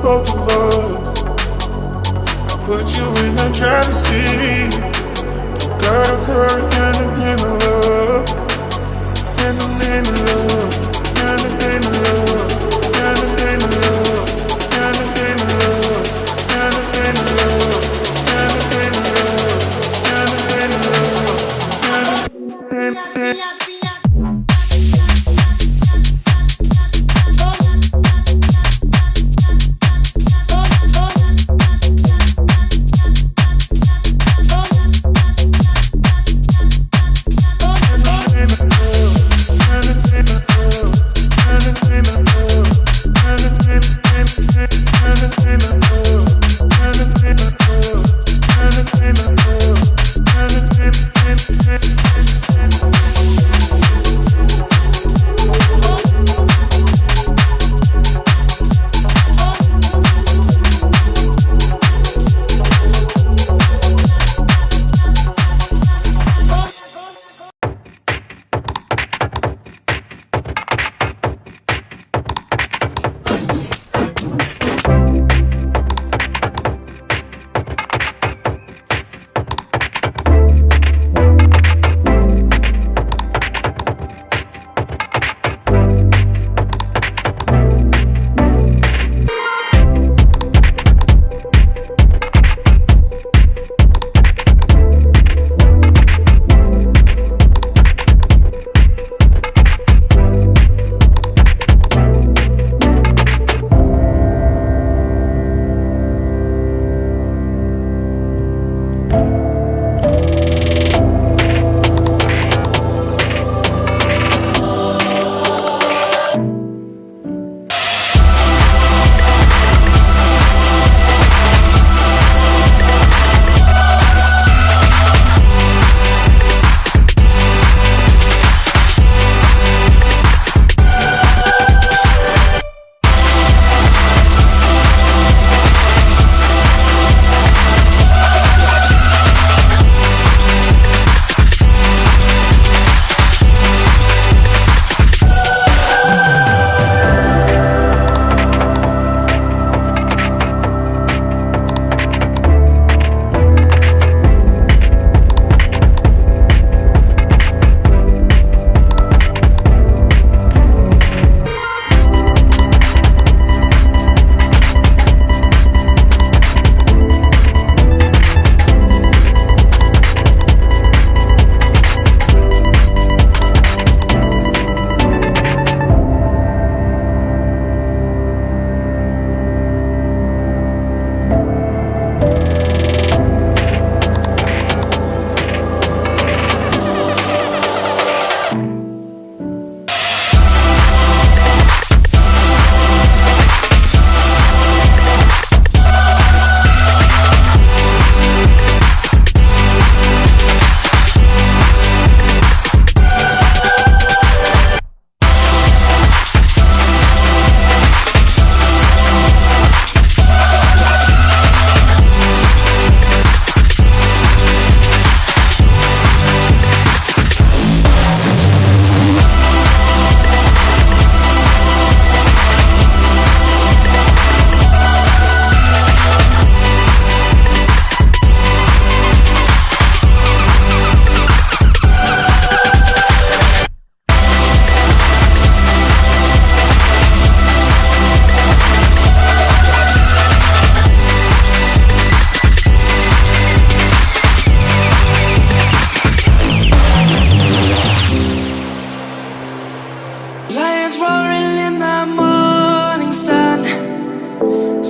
both of us. I put you in the driver's seat. Got a girl in the name of love. In the name of love. In the name of love. In the name of love. In the name of love. In the name of love. In the name of love. In the name of love. In the name of love.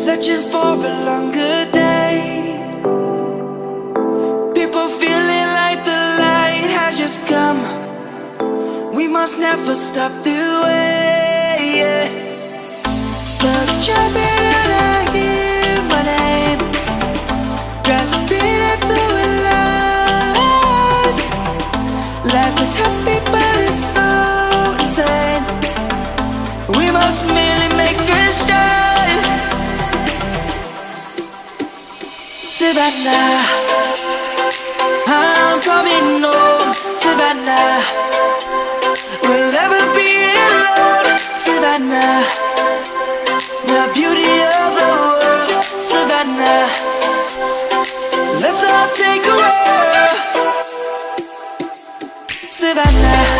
searching for a longer day. People feeling like the light has just come. We must never stop the way, yeah. Birds jumping and I hear my name, grasping into a life. Life is happy but it's so insane. We must merely make a start. Savannah, I'm coming home. Savannah, we'll never be alone. Savannah, the beauty of the world. savannah.